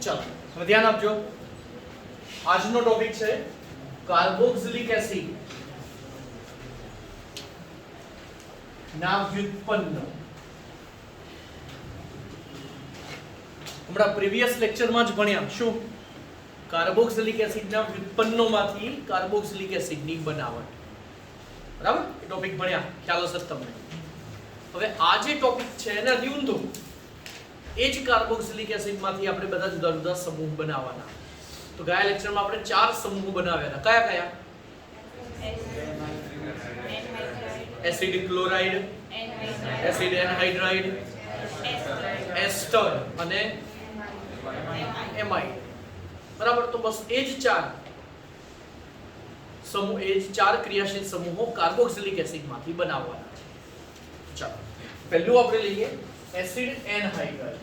चलो હવે ધ્યાન આપજો આજનો ટોપિક છે કાર્બોક્સિલિક એસિડ ના વ્યુત્પન્ન હમણાં પ્રીવિયસ લેક્ચરમાં જ ભણ્યા શું કાર્બોક્સિલિક એસિડના વ્યુત્પન્નોમાંથી કાર્બોક્સિલિક એસિડની બનાવટ બરાબર એ ટોપિક ભણ્યા ખ્યાલ હશે તમને હવે આ જે ટોપિક છે એને રીઉંધો એ જ કાર્બોક્સિલિક એસિડમાંથી આપણે બધા જુદા જુદા સમૂહ બનાવવાના તો ગયા લેક્ચરમાં આપણે 4 સમૂહ બનાવ્યા હતા કયા એસિડ ક્લોરાઇડ એસિડ એનહાઇડ્રાઇડ એસ્ટર અને એમાઇડ બરાબર તો બસ એ જ 4 સમૂહ એ જ 4 ક્રિયાશીલ સમૂહો કાર્બોક્સિલિક એસિડમાંથી બનાવવાના છે ચાલો પહેલું આપણે લઈએ એસિડ એનહાઇડ્રાઇડ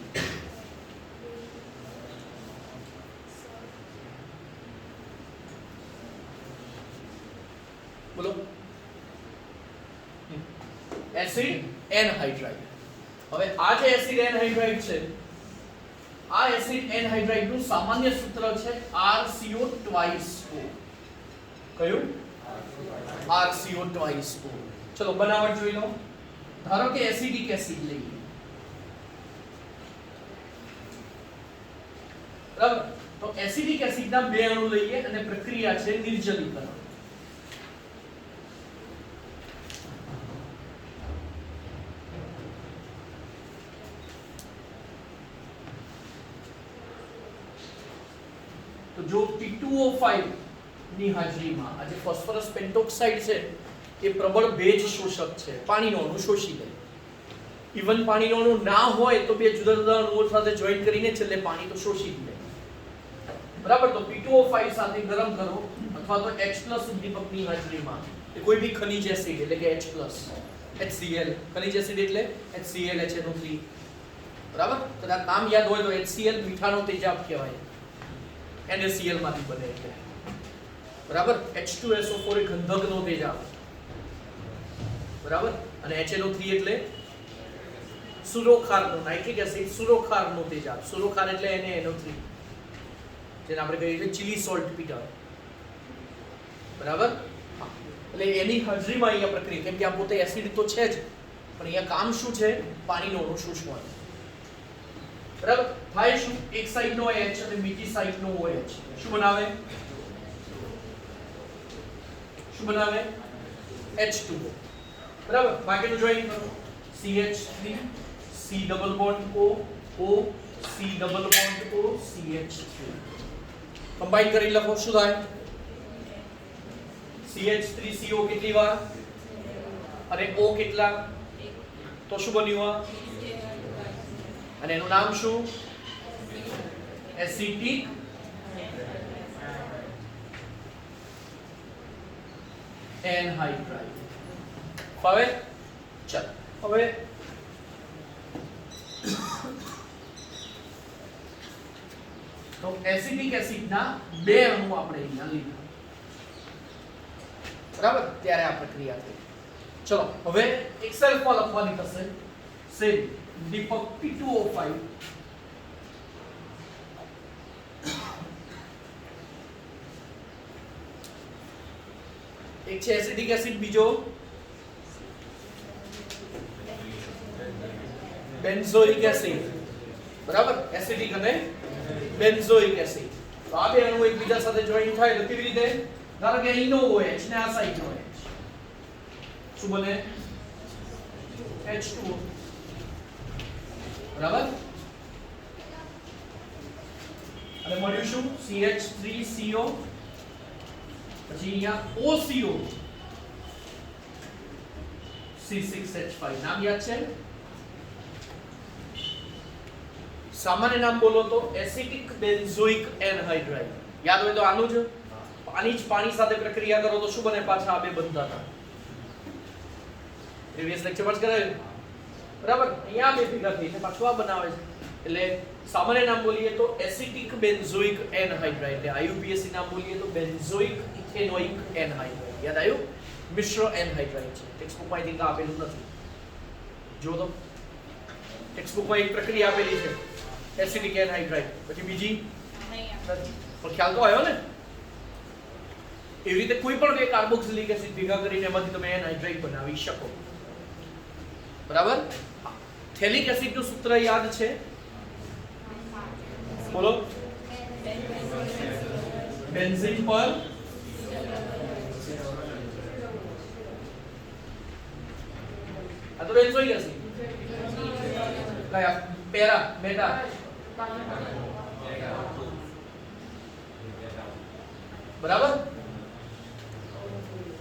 બોલો એસિડ એનહાઇડ્રાઇડ હવે આ જે એસિડ એનહાઇડ્રાઇડ છે આ એસિડ એનહાઇડ્રાઇડ નું સામાન્ય સૂત્ર છે RCO twice O કયું RCO twice O ચલો બનાવટ જોઈ લો ધારો કે એસિડિક એસિડ લઈએ બરાબર તો એસિડિક એસિડના બે અણુ લઈએ અને પ્રક્રિયા છે નિર્જલીકરણ તો જો P2O5 ની હાજરીમાં આ જે ફોસ્ફરસ પેન્ટોક્સાઇડ છે એ પ્રબળ ભેજ શોષક છે પાણીનો અણુ શોષી લે ઇવન પાણીનો અણુ ના હોય તો બે જુદા જુદા અણુઓ સાથે જોઈન્ટ કરીને છેલ્લે પાણી તો શોષી લે બરાબર તો P2O5 સાથે ગરમ કરો અથવા તો H+ ઉદ્દીપકની હાજરીમાં એ કોઈ બી ખનિજ એસિડ એટલે કે H+ HCl ખનિજ એસિડ એટલે HCl HNO3 બરાબર કદાચ નામ યાદ હોય તો HCl મીઠાનો તેજાબ કહેવાય NaCl માંથી બને એટલે બરાબર H2SO4 એ ગંધકનો તેજાબ બરાબર અને HNO3 એટલે સુરોખારનો નાઇટ્રિક એસિડ સુરોખારનો તેજાબ સુરોખાર એટલે NaNO3 જેને આપણે કહીએ છીએ ચીલી સોલ્ટ પીટર બરાબર એટલે એની હાજરીમાં અહીંયા પ્રક્રિયા કેમ કે આ પોતે એસિડ તો છે જ પણ અહીંયા કામ શું છે પાણીનો અણુ શોષવાનું બરાબર થાય શું એક સાઈડનો H અને બીજી સાઈડનો OH શું બનાવે H2O બરાબર બાકીનું જોઈન કરો CH3 C double bond O O C double bond O CH3 combine કરી લખો શું થાય CH3CO કેટલી વાર અને O કેટલા તો શું બન્યું આ અને એનું નામ શું એસિટિક એનહાઇડ્રાઇડ હવે ચાલો હવે તો એસિટિક એસિડના બે અણુ આપણે અહીંયા લીધા બરાબર ત્યારે આ પ્રક્રિયા થઈ ચલો હવે એક સેલ્ફમાં લખવાની થશે સેમ દીપક P2O5 એક છે એસિડિક એસિડ બીજો બેન્ઝોઇક એસિડ બરાબર એસિડિક અને બેન્ઝોઇક એસિડ તો આ બે અણુ એકબીજા સાથે જોઈન થાય તો કેવી રીતે ધારો કે અહીંનો OH ને આ સાઈડનો OH શું બને H2O બરાબર અને મળ્યું શું CH3CO પછી અહીંયા OCO C6H5 નામ યાદ છે સામાન્ય નામ બોલો તો એસિટિક બેન્ઝોઇક એનહાઇડ્રાઇડ યાદ હોય તો આનું જ પાણી સાથે પ્રક્રિયા કરો તો શું બને પાછા આ બે બંધાતા પ્રીવિયસ લેક્ચરમાં જ કરાયું બરાબર અહીંયા બે ભેગા થઈને પાછું આ બનાવે છે એટલે સામાન્ય નામ બોલીએ તો એસિટિક બેન્ઝોઇક એનહાઇડ્રાઇડ એટલે IUPAC નામ બોલીએ તો બેન્ઝોઇક ઇથેનોઇક એનહાઇડ્રાઇડ યાદ આવ્યું મિશ્ર એનહાઇડ્રાઇડ છે ટેક્સ્ટબુકમાં આઈ થિંક આપેલું નથી જો તો ટેક્સ્ટબુકમાં એક પ્રક્રિયા આપેલી છે એસિડિક એનહાઇડ્રાઇડ. પછી બીજી નહીં નથી. પણ ખ્યાલ તો આવ્યો ને? એવી રીતે કોઈ પણ બે કાર્બોક્સિલિક એસિડ ભેગા કરીને એમાંથી તમે એનહાઇડ્રાઇડ બનાવી શકો. બરાબર? થેલિક એસિડ નું સૂત્ર યાદ છે? બોલો. બેન્ઝીન પર આ તો બેન્ઝોઇક એસિડ. કયા? પેરા, બેટા. બરાબર?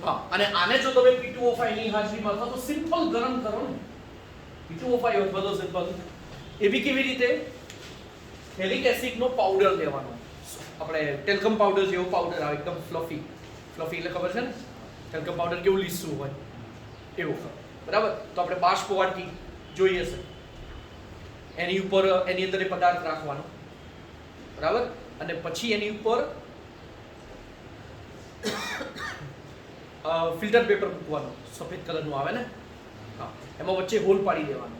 હા, અને આને જો તમે P2O5 ની હાજરીમાં અથવા તો સિમ્પલ ગરમ કરો ને, P2O5 અથવા તો સિમ્પલ, એ બી કેવી રીતે? થેલિક એસિડ નો પાવડર લેવાનો. આપણે ટેલ્કમ પાવડર જેવો પાવડર આવે, એકદમ ફ્લફી. ફ્લફી એટલે ખબર છે ને? ટેલ્કમ પાવડર કેવું લીસું હોય એવું. બરાબર? તો આપણે બાષ્પ વાટકી જોઈએ છે, એની ઉપર એની અંદર એ પદાર્થ રાખવાનો. બરાબર? અને પછી એની ઉપર ફિલ્ટર પેપર મૂકવાનો, સફેદ કલરનું આવે ને, હા, એમાં વચ્ચે હોલ પાડી દેવાનો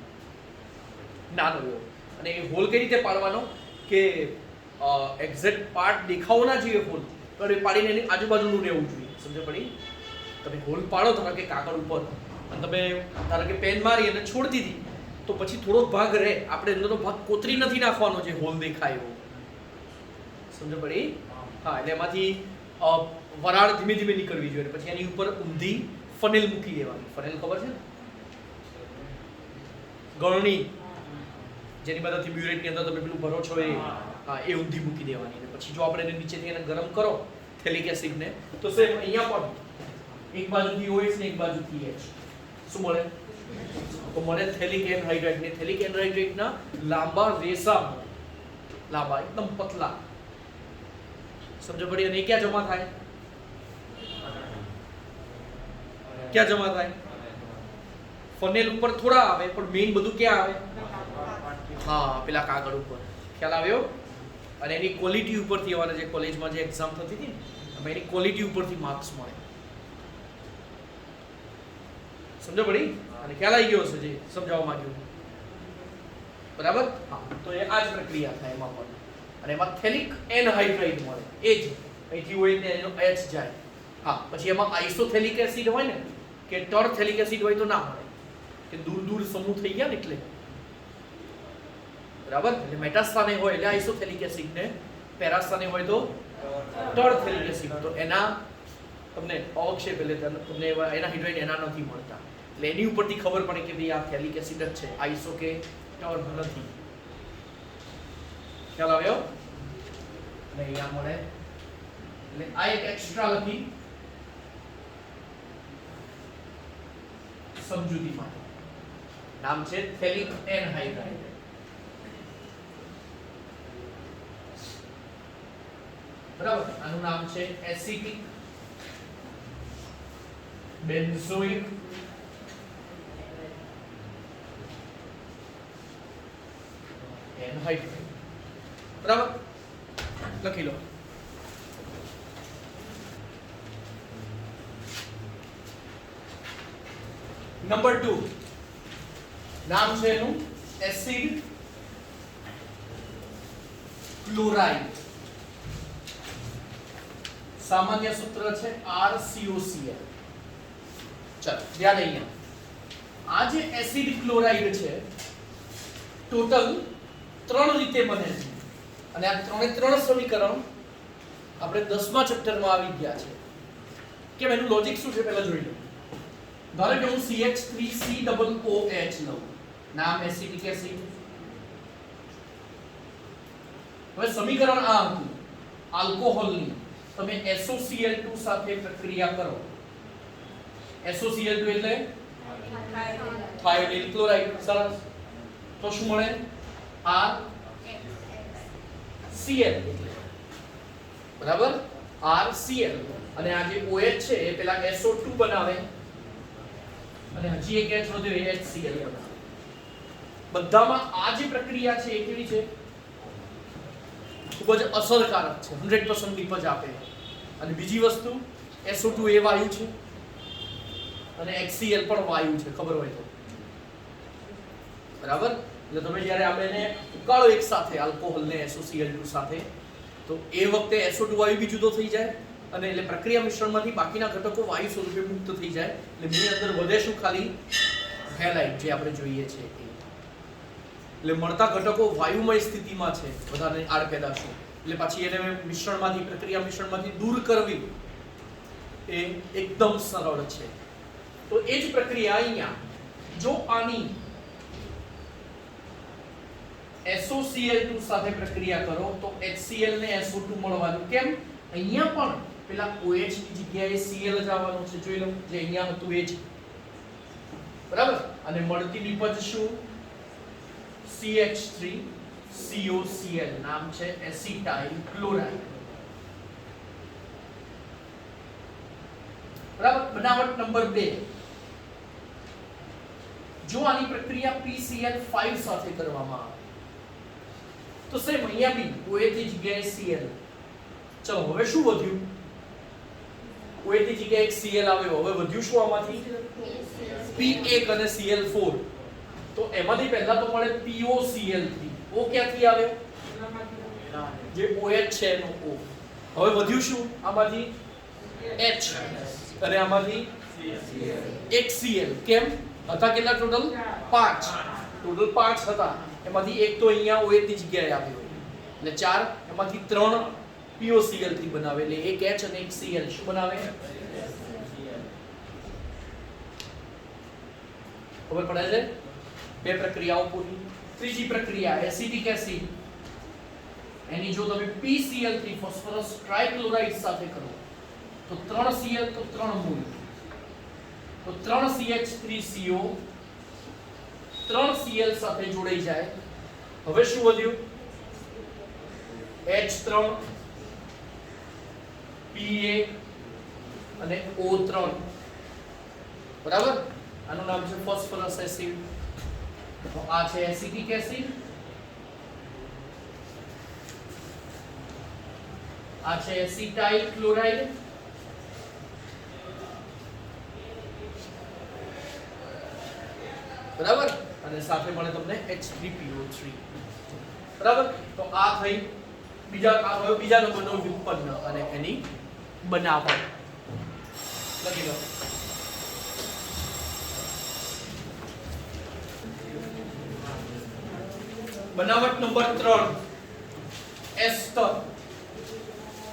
નાનો એવો. અને એ હોલ કઈ રીતે પાડવાનો કે એક્ઝેક્ટ પાર્ટ દેખાવો ના જોઈએ હોલ, પણ એ પાડીને એની આજુબાજુનું રહેવું જોઈએ. સમજ પડી? તમે હોલ પાડો ધારો કે કાગળ ઉપર, અને તમે ધારો કે પેન મારી અને છોડ દીધી, તો પછી થોડો ભાગ રહે, આપણે અંદરનો ભાગ કોતરી નથી નાખવાનો જે હોલ દેખાય એવો. સમજ પડી? હા, એટલે એમાંથી વરાળ ધીમે ધીમે નીકળવી જોઈએ. પછી એની ઉપર ઊંધી ફનેલ મૂકી દેવાની. ફનેલ ખબર છે ને? ગળણી, જેની મદદથી બ્યુરેટની અંદર તમે પેલું ભરો છો એ, હા, એ ઊંધી મૂકી દેવાની. અને પછી જો આપણે એને નીચેથી એને ગરમ કરો થેલિક એસિડને, તો સેમ અહીંયા પણ એક બાજુથી OH ને એક બાજુથી H, શું મળે? તો મળે થેલિક એનહાઇડ્રાઇડ. ને થેલિક એનહાઇડ્રાઇડના લાંબા રેસા, લાંબા એકદમ પતલા. સમજ પડી? અને ક્યાં જમા થાય? ક્યાં જમા થાય? ફનેલ ઉપર થોડા આવે, પણ મેઇન બધું ક્યાં આવે? હા, પેલા કાગળ ઉપર. ખ્યાલ આવ્યો? અને એની ક્વોલિટી ઉપરથી અમારે જે કોલેજમાં જે એક્ઝામ થતી હતી ને, અમે એની ક્વોલિટી ઉપરથી માર્ક્સ મળે. સમજ પડી? અને ખ્યાલ આવી ગયો હશે જે સમજાવવા માંગ્યું. બરાબર? હા, તો એ આ જ પ્રક્રિયા થાય એમાં પણ. અને એમાં થેલિક એનહાઇડ્રાઇડ મળે. એ જ અહીંથી હોય ને એનો H જાય. હા, પછી એમાં આઇસોથેલિક એસિડ હોય ને, કે ટરથેલિક એસિડ હોય તો ના મળે, કે દૂર દૂર સમૂહ થઈ ગયા ને એટલે. બરાબર? એટલે મેટાસ્થાને હોય એટલે આઇસોથેલિક એસિડ ને, પેરાસ્થાને હોય તો ટરથેલિક એસિડ. તો એના તમને અવક્ષેપ એટલે તમને એના હાઇડ્રાઇડ એના નથી મળતા. એટલે એની ઉપરથી ખબર પડે કે ભાઈ આ થેલિક એસિડ જ છે, આઇસો કે ટર નથી. ખ્યાલ આવ્યો? અને અહીંયા મળે એટલે આ એક એક્સ્ટ્રા લખી સમજૂતી માટે. નામ છે થેલિક એનહાઇડ્રાઇડ. બરાબર? આનું નામ છે એસિટિક બેન્ઝોઇક એનહાઇડ્રાઇડ. બરાબર? લખી લો. નંબર 2 નામ છે એનું એસિડ ક્લોરાઇડ. સામાન્ય સૂત્ર છે RCOCl. ચાલો ધ્યાન અહીંયા. આ જે એસિડ ક્લોરાઇડ છે ટોટલ 3 રીતે બને છે. અને આ 3 સમીકરણ આપણે 10મા ચેપ્ટરમાં આવી ગયા છે. કેમ, એનું લોજિક શું છે પહેલા જોઈ લો. ધારો કે હું CH3COOH લઉં, નામ એસિટિક એસિડ. હવે સમીકરણ આ હતું આલ્કોહોલની. તમે SOCl2 સાથે પ્રક્રિયા કરો. SOCl2 એટલે થાયોનિલ ક્લોરાઇડ. સરસ. તો શું મળે? RCl. બરાબર? RCl. અને આ જે OH છે એ પેલા SO2 બનાવે, અને હજી એક H વધ્યો એ HCl બનાવે. બધામાં આ જે પ્રક્રિયા છે એ કેવી છે? ખૂબ જ અસરકારક છે, 100% નિપજ આપે. અને બીજી વસ્તુ SO2 એ વાયુ છે અને HCl પણ વાયુ છે, ખબર હોય તો. બરાબર? એટલે તમે જ્યારે આ બેને ઉકાળો એક સાથે આલ્કોહોલને SOCl2 સાથે તો એ વખતે SO2 વાયુ બી જુદો થઈ જાય અને એટલે પ્રક્રિયા મિશ્રણમાંથી બાકીના ઘટકો વાયુ સ્વરૂપે મુક્ત થઈ જાય એટલે બેની અંદર વધે શું ખાલી હેલાઇડ જે આપણે જોઈએ છે એટલે મળતા ઘટકો વાયુમય સ્થિતિમાં છે વધારે આડપેદાશો એટલે પછી એને મિશ્રણમાંથી પ્રક્રિયા મિશ્રણમાંથી દૂર કરવી એ એકદમ સરળ છે તો એ જ પ્રક્રિયા અહીંયા જો આની SOCl2 સાથે પ્રક્રિયા કરો તો HCl ને SO2 મળવાનું કેમ અહીંયા પણ પેલા OH ની જગ્યાએ Cl જ આવવાનું છે જોઈ લો જે અહીંયા હતું એ જ બરાબર અને મળતી નિપજ શું CH3COCl નામ છે એસિટાઇલ ક્લોરાઇડ બરાબર બનાવટ નંબર 2 જો આની પ્રક્રિયા PCl5 સાથે કરવામાં આવે તો સેમ અહીંયા બી OH ની જગ્યાએ Cl ચલો હવે શું વધ્યું OH ની જગ્યાએ Cl આવ્યો હવે વધ્યું શું આમાંથી P1 અને Cl4 તો એમાંથી પહેલા તો મળે POCl3 O ક્યાંથી આવ્યો જે OH છે એનો O હવે વધ્યું શું આમાંથી H અને આમાંથી એક Cl કેમ હતા કેટલા ટોટલ 5 ટોટલ 5 હતા એમાંથી એક તો અહીંયા OH ની જગ્યાએ આવ્યો એટલે 4 એમાંથી 3 POCl3 બનાવે એટલે એક H અને એક Cl શું બનાવે ખબર પડે છે બે પ્રક્રિયાઓ પૂરી ત્રીજી પ્રક્રિયા એસિટિક એસિડ એની જો તમે PCl3 ફોસ્ફરસ ટ્રાઇક્લોરાઇડ સાથે કરો તો 3 Cl તો 3 મૂળ તો 3 CH3CO 3 Cl સાથે જોડાઈ જાય હવે શું વધ્યું H3 Pa અને O3 બરાબર આનું નામ છે ફોસ્ફરસ એસિડ તો આ છે એસિટિક એસિડ આ છે એસિટાઇલ ક્લોરાઇડ બરાબર અને સાથે મળે તમને H3PO3 બરાબર તો આ થઈ બીજા નંબરનો વ્યુત્પન્ન અને એની બનાવટ લખી લો બનાવટ નંબર 3 એસ્ટર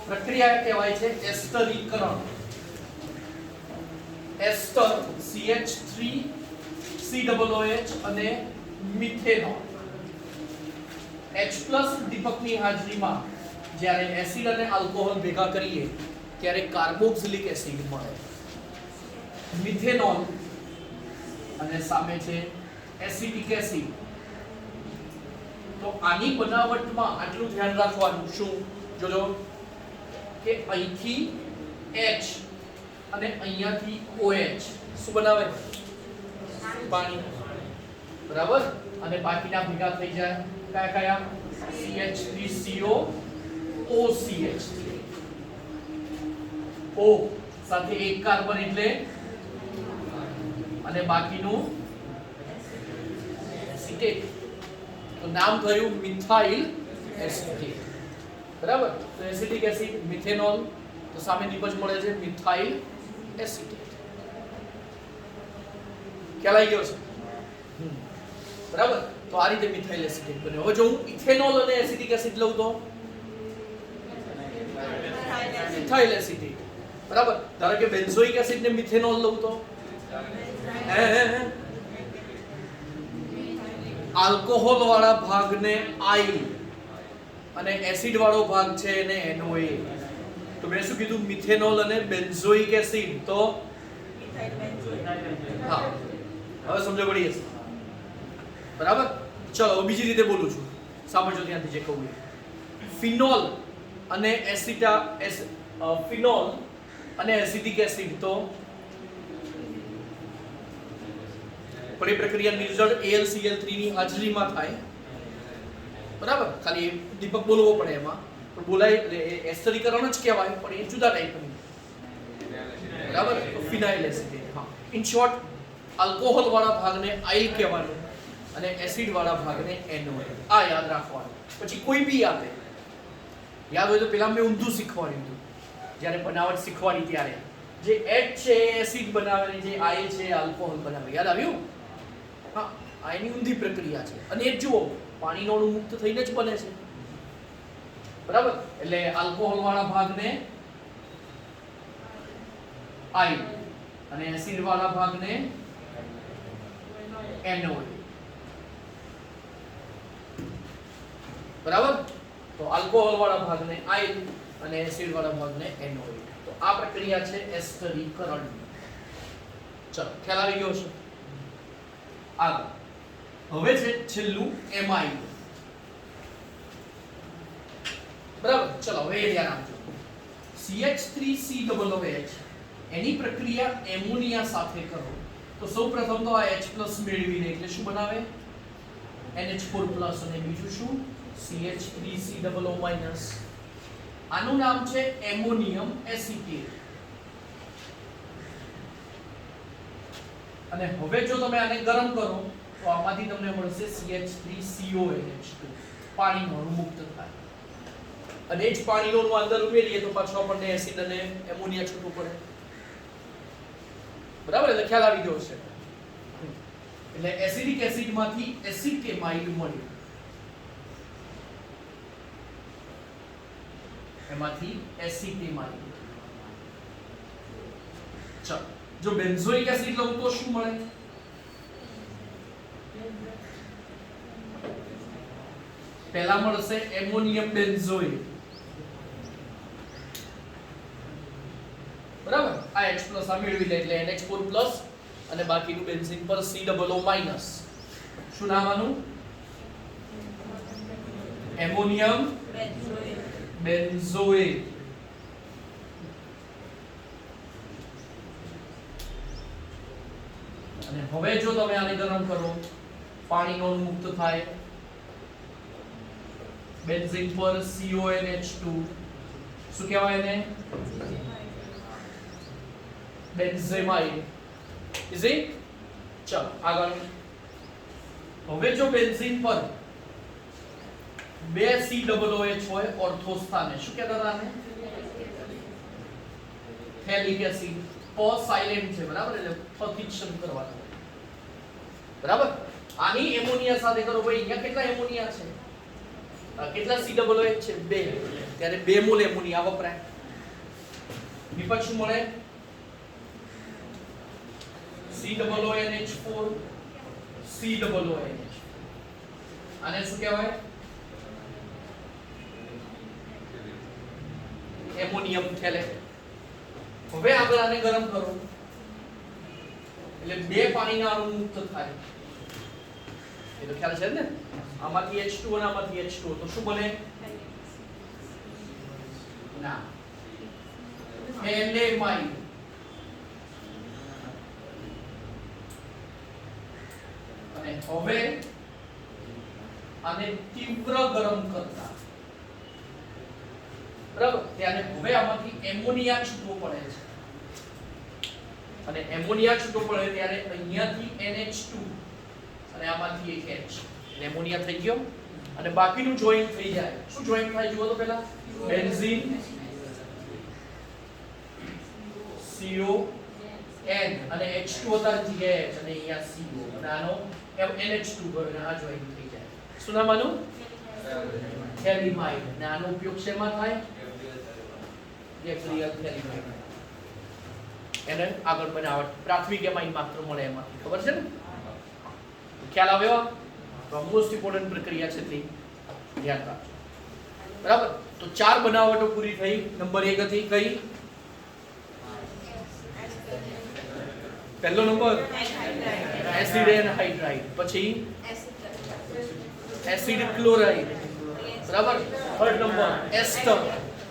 પ્રક્રિયા કહેવાય છે એસ્ટરીકરણ એસ્ટર CH3COOH અને મિથેનોલ H+ દીપકની હાજરીમાં જ્યારે એસિડ અને આલ્કોહોલ ભેગા કરીએ ત્યારે કાર્બોક્સિલિક એસિડ મળે મિથેનોલ અને સામે છે એસિટિક એસિડ તો આની બનાવટમાં આટલું ધ્યાન રાખવાનું શું જોજો કે અહીંથી H અને અહીંયાથી OH શું બનાવે પાણી બરાબર અને બાકીના ભેગા થઈ જાય કયા CH3CO OCH3 O સાથે એક કાર્બન એટલે અને બાકીનું એસિટેટ તો નામ થયું મિથાઇલ એસિટેટ બરાબર તો એસિટિક એસિડ મિથેનોલ તો સામે નિપજ મળે છે મિથાઇલ એસિટેટ ખ્યાલ આવી ગયો છે બરાબર તો આ રીતે મિથાઇલ એસિટેટ બને હવે જો હું ઇથેનોલ અને એસિટિક એસિડ લઉં તો મિથાઇલ એસિટેટ બરાબર ધારો કે બેન્ઝોઇક એસિડ ને મિથેનોલ લઉં તો આલ્કોહોલ વાળા ભાગને આઇલ અને એસિડ વાળો ભાગ છે એને NOA તો મેં શું કીધું મિથેનોલ અને બેન્ઝોઇક એસિડ તો હા હવે સમજો પડી જશે બરાબર ચલો બીજી રીતે બોલું છું સાંભળજો ત્યાંથી જે કહું ફિનોલ અને ફિનોલ અને એસિટિક એસિડ તો પણ પ્રક્રિયા નિર્જળ AlCl3 ની હાજરીમાં થાય બરાબર ખાલી દીપક બોલવો પડે એમાં પણ બોલાય એટલે એસ્ટરીકરણ જ કહેવાય પણ એ જુદા ટાઈપનું બરાબર તો ફિનાઇલ એસિટેટ હા ઇન શોર્ટ આલ્કોહોલ વાળા ભાગને આઇલ કહેવાનું અને એસિડ વાળા ભાગને NO. આ યાદ રાખવાનું. પછી કોઈ બી આપે, યાદ હોય તો પેલા મેં ઊંધું શીખવાડ્યું હતું જ્યારે બનાવટ શીખવાડી ત્યારે, જે H છે એસિડ બનાવે, જે I છે આલ્કોહોલ બનાવે. યાદ આવ્યું? હા, આ એની ઊંધી પ્રક્રિયા છે. અને એ જુઓ, પાણીનો અણુ મુક્ત થઈને જ બને છે, બરાબર? એટલે આલ્કોહોલ વાળા ભાગને I અને એસિડ વાળા ભાગને NO. બરાબર? તો આલ્કોહોલ વાળા ભાગને I અને એસિડ વાળા ભાગને NO. તો આ પ્રક્રિયા છે એસ્ટરીકરણ. ચલો, ખ્યાલ આવી ગયો છે? આગળ હવે છે છેલ્લું એમાઇડ. બરાબર? ચલો હવે એ ધ્યાન આપજો. CH3COOH એની પ્રક્રિયા એમોનિયા સાથે કરો તો સૌપ્રથમ તો આ H+ મેળવીને એટલે શું બનાવે? NH4+ અને બીજું શું? CH3COO-. આનું નામ છે એમોનિયમ એસિટેટ. અને હવે જો તમે આને ગરમ કરો તો આમાંથી તમને મળશે CH3CONH2, પાણીનો અણુ મુક્ત થાય. અને એ જ પાણીનો અણુ અંદર ઉમેરીએ તો પાછો આપણને એસિડ અને એમોનિયા છૂટું પડે. બરાબર? એટલે ખ્યાલ આવી ગયો છે. એટલે એસિડિક એસિડમાંથી એસિટેમાઇડ મળ્યું, એમાંથી એસિટેમાઇડ. ચલો, જો બેન્ઝોઇક એસિડ લઉં તો શું મળે? પહેલા મળશે એમોનિયમ બેન્ઝોઇડ. બરાબર? આ H+ આ મેળવી લે એટલે NH4+ અને બાકીનું બેન્ઝીન પર COO-. શું નામ આનું? એમોનિયમ બેન્ઝોઇડ. અને હવે જો તમે આને ગરમ કરો, પાણીનો અણુ મુક્ત થાય, બેન્ઝીન પર CONH2, શું કહેવાય એને? બેન્ઝેમાઇડ. ઇઝી? ચલો આગળ. હવે જો બેન્ઝીન પર બે COOH હોય ઓર્થો સ્થાને, શું કહેતા હતા આને? થેલિક એસિડ. પ સાયલેન્ટ છે, બરાબર? એટલે પથી જ શરૂ કરવાનું, બરાબર? આની એમોનિયા સાથે કરો. ભાઈ અહીંયા કેટલા એમોનિયા છે? કેટલા COOH છે? 2. ત્યારે 2 મોલ એમોનિયા વપરાય. વિપક્ષ શું મળે? COONH4 COOH. આને શું કહેવાય? Ammonium phthalate. હવે આગળ આને ગરમ કરો એટલે 2 પાણીના અણુ મુક્ત થાય. એ તો ખ્યાલ છે ને? આમાંથી H2 અને આમાંથી H2 તો શું બને? ના, થેલેમાઇડ. અને હવે આને તીવ્ર ગરમ કરતા, બરાબર? ત્યારે હવે આમાંથી એમોનિયા છૂટવો પડે છે. અને એમોનિયા છૂટવો પડે ત્યારે અહીંયાથી NH2 અને આમાંથી એક H, એટલે એમોનિયા થઈ ગયો. અને બાકીનું જોઈન્ટ થઈ જાય. શું જોઈન્ટ થાય જુઓ તો પહેલા? બેન્ઝીન CO N અને H2 હતા જગ્યાએ H અને અહીંયા CO અને આનો NH2 ગયો અને આ જોઈન્ટ થઈ જાય. શું નામ આનું? થેલિમાઇડ. અને આનો ઉપયોગ શેમાં થાય? ગેફ્રિયલ થેલિમાઇડ. એને આગળ બનાવટ પ્રાથમિક એમાઇન માત્ર મળે એમાંથી, ખબર છે ને? ખ્યાલ આવ્યો? તો મોસ્ટ ઇમ્પોર્ટન્ટ પ્રક્રિયા છે તે ધ્યાન રાખજો, બરાબર? તો 4 બનાવટો પૂરી થઈ. નંબર 1 હતી કઈ? પહેલો નંબર એસિડ એનહાઇડ્રાઇડ. પછી એસિડ ક્લોરાઇડ, બરાબર? થર્ડ નંબર એસ્ટર.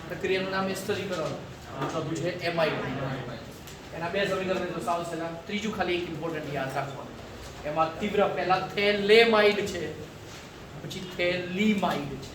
પ્રક્રિયાનું નામ એસ્ટરીકરણ. ચોથું છે એમાઇડ. એના 2 સમીકરણ તો સાવ છે. ત્રીજું ખાલી એક ઇમ્પોર્ટન્ટ યાદ રાખવાનું. એમાં તીવ્ર પહેલા થેલેમાઇડ છે, પછી થેલિમાઇડ છે.